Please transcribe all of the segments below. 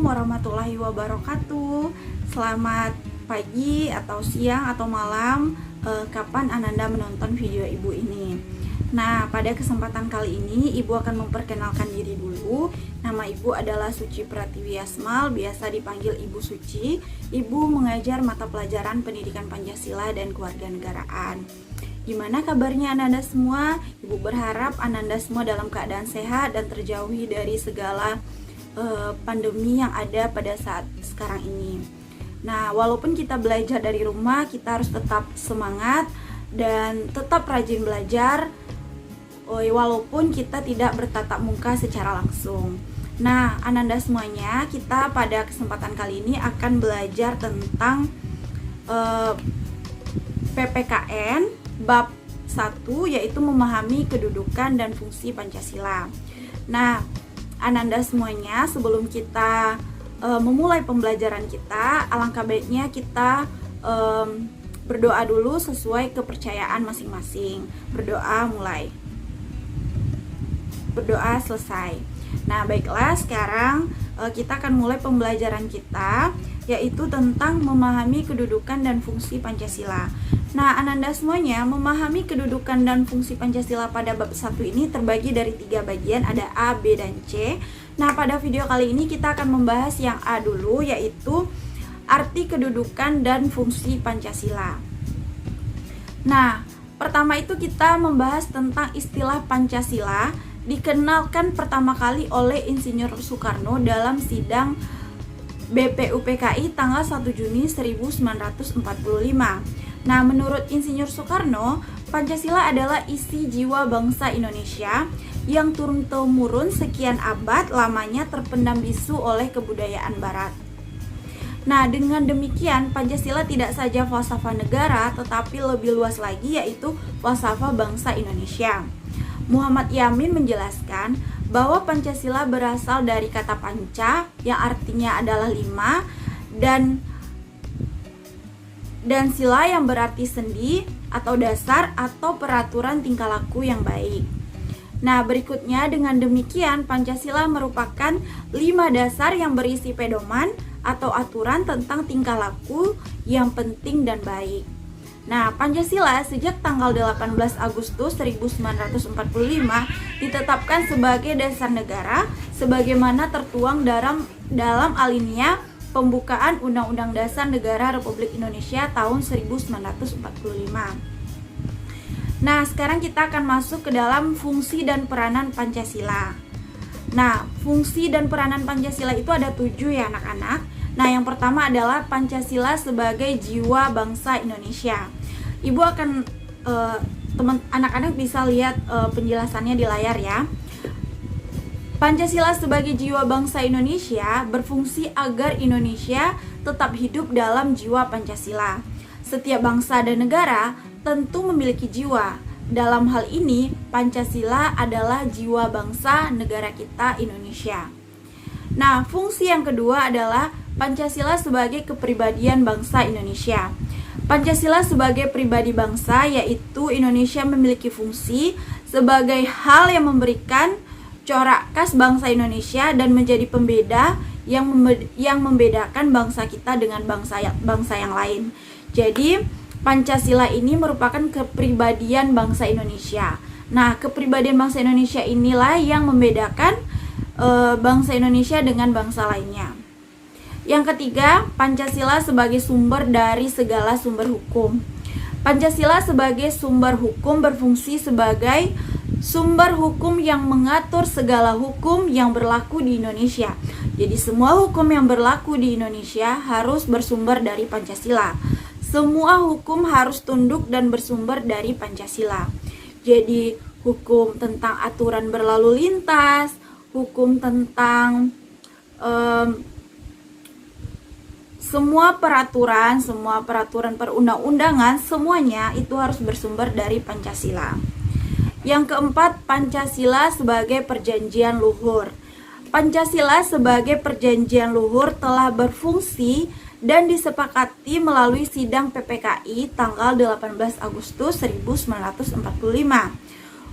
Assalamualaikum warahmatullahi wabarakatuh. Selamat pagi atau siang atau malam, kapan Ananda menonton video ibu ini. Nah, pada kesempatan kali ini ibu akan memperkenalkan diri dulu. Nama ibu adalah Suci Pratiwi Asmal, biasa dipanggil Ibu Suci. Ibu mengajar mata pelajaran pendidikan Pancasila dan kewarganegaraan. Gimana kabarnya Ananda semua? Ibu berharap Ananda semua dalam keadaan sehat dan terjauhi dari segala pandemi yang ada pada saat sekarang ini. Nah, walaupun kita belajar dari rumah, kita harus tetap semangat dan tetap rajin belajar, walaupun kita tidak bertatap muka secara langsung. Nah, Ananda semuanya, kita pada kesempatan kali ini akan belajar tentang PPKN bab 1, yaitu memahami kedudukan dan fungsi Pancasila. Nah, Ananda semuanya, sebelum kita memulai pembelajaran kita, alangkah baiknya kita berdoa dulu sesuai kepercayaan masing-masing. Berdoa mulai. Berdoa selesai. Nah, baiklah, sekarang kita akan mulai pembelajaran kita, yaitu tentang memahami kedudukan dan fungsi Pancasila. Nah, Ananda semuanya, memahami kedudukan dan fungsi Pancasila pada bab 1 ini terbagi dari 3 bagian, ada A, B, dan C. Nah, pada video kali ini kita akan membahas yang A dulu, yaitu arti kedudukan dan fungsi Pancasila. Nah, pertama itu kita membahas tentang istilah Pancasila, dikenalkan pertama kali oleh Insinyur Soekarno dalam sidang BPUPKI tanggal 1 Juni 1945. Nah, menurut Insinyur Soekarno, Pancasila adalah isi jiwa bangsa Indonesia yang turun-temurun sekian abad lamanya terpendam bisu oleh kebudayaan Barat. Nah, dengan demikian Pancasila tidak saja falsafah negara, tetapi lebih luas lagi, yaitu falsafah bangsa Indonesia. Muhammad Yamin menjelaskan bahwa Pancasila berasal dari kata panca yang artinya adalah 5 dan sila yang berarti sendi atau dasar atau peraturan tingkah laku yang baik. Nah, berikutnya dengan demikian Pancasila merupakan 5 dasar yang berisi pedoman atau aturan tentang tingkah laku yang penting dan baik. Nah, Pancasila sejak tanggal 18 Agustus 1945 ditetapkan sebagai dasar negara sebagaimana tertuang dalam alinea pembukaan Undang-Undang Dasar Negara Republik Indonesia tahun 1945. Nah, sekarang kita akan masuk ke dalam fungsi dan peranan Pancasila. Nah, fungsi dan peranan Pancasila itu ada 7 ya anak-anak. Nah, yang pertama adalah Pancasila sebagai jiwa bangsa Indonesia. Ibu akan anak-anak bisa lihat penjelasannya di layar ya. Pancasila sebagai jiwa bangsa Indonesia berfungsi agar Indonesia tetap hidup dalam jiwa Pancasila. Setiap bangsa dan negara tentu memiliki jiwa. Dalam hal ini, Pancasila adalah jiwa bangsa negara kita Indonesia. Nah, fungsi yang kedua adalah Pancasila sebagai kepribadian bangsa Indonesia. Pancasila sebagai pribadi bangsa, yaitu Indonesia memiliki fungsi sebagai hal yang memberikan corak khas bangsa Indonesia dan menjadi pembeda yang membedakan bangsa kita dengan bangsa yang lain. Jadi, Pancasila ini merupakan kepribadian bangsa Indonesia. Nah, kepribadian bangsa Indonesia inilah yang membedakan bangsa Indonesia dengan bangsa lainnya. Yang ketiga, Pancasila sebagai sumber dari segala sumber hukum. Pancasila sebagai sumber hukum berfungsi sebagai sumber hukum yang mengatur segala hukum yang berlaku di Indonesia. Jadi semua hukum yang berlaku di Indonesia harus bersumber dari Pancasila. Semua hukum harus tunduk dan bersumber dari Pancasila. Jadi hukum tentang aturan berlalu lintas, hukum tentang semua peraturan perundang-undangan, semuanya itu harus bersumber dari Pancasila. Yang keempat, Pancasila sebagai perjanjian luhur. Pancasila sebagai perjanjian luhur telah berfungsi dan disepakati melalui sidang PPKI tanggal 18 Agustus 1945.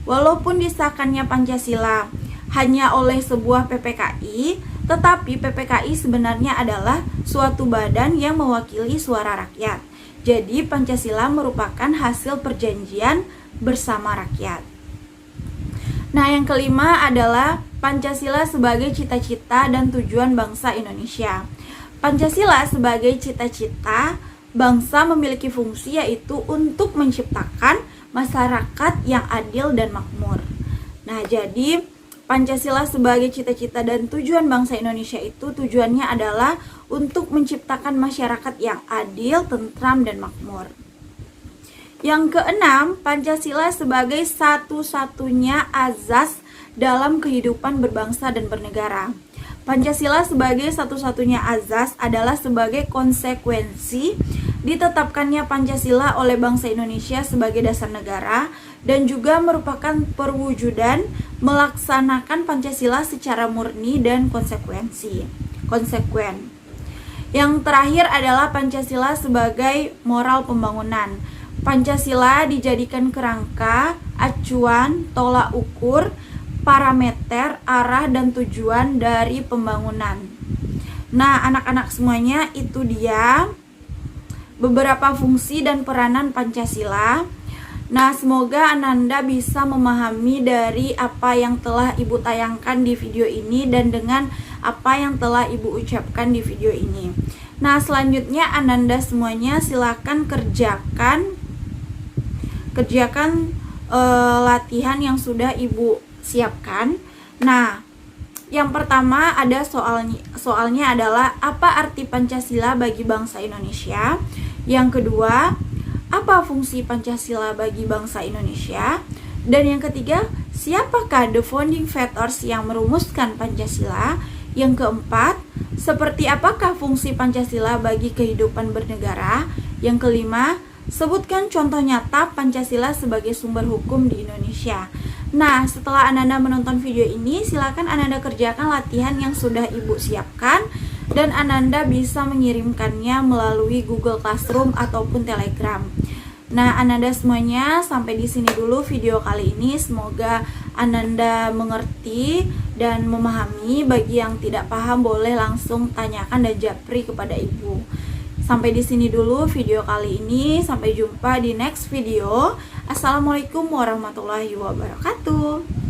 Walaupun disahkannya Pancasila hanya oleh sebuah PPKI, Tetapi PPKI sebenarnya adalah suatu badan yang mewakili suara rakyat. Jadi Pancasila merupakan hasil perjanjian bersama rakyat. Nah, yang kelima adalah Pancasila sebagai cita-cita dan tujuan bangsa Indonesia. Pancasila sebagai cita-cita bangsa memiliki fungsi yaitu untuk menciptakan masyarakat yang adil dan makmur. Nah, jadi Pancasila sebagai cita-cita dan tujuan bangsa Indonesia itu tujuannya adalah untuk menciptakan masyarakat yang adil, tentram, dan makmur. Yang keenam, Pancasila sebagai satu-satunya azas dalam kehidupan berbangsa dan bernegara. Pancasila sebagai satu-satunya azas adalah sebagai konsekuensi ditetapkannya Pancasila oleh bangsa Indonesia sebagai dasar negara dan juga merupakan perwujudan melaksanakan Pancasila secara murni dan konsekuen. Yang terakhir adalah Pancasila sebagai moral pembangunan. Pancasila dijadikan kerangka, acuan, tolak ukur, parameter, arah, dan tujuan dari pembangunan. Nah, anak-anak semuanya, itu dia beberapa fungsi dan peranan Pancasila. Nah, semoga Ananda bisa memahami dari apa yang telah Ibu tayangkan di video ini dan dengan apa yang telah Ibu ucapkan di video ini. Nah, selanjutnya Ananda semuanya silakan kerjakan latihan yang sudah Ibu siapkan. Nah, yang pertama ada soalnya adalah apa arti Pancasila bagi bangsa Indonesia? Yang kedua, apa fungsi Pancasila bagi bangsa Indonesia? Dan yang ketiga, siapakah the founding fathers yang merumuskan Pancasila? Yang keempat, seperti apakah fungsi Pancasila bagi kehidupan bernegara? Yang kelima, sebutkan contoh nyata Pancasila sebagai sumber hukum di Indonesia. Nah, setelah Ananda menonton video ini, silakan Ananda kerjakan latihan yang sudah Ibu siapkan dan Ananda bisa mengirimkannya melalui Google Classroom ataupun Telegram. Nah, Ananda semuanya, sampai di sini dulu video kali ini. Semoga Ananda mengerti dan memahami. Bagi yang tidak paham boleh langsung tanyakan dan japri kepada Ibu. Sampai di sini dulu video kali ini. Sampai jumpa di next video. Assalamualaikum warahmatullahi wabarakatuh.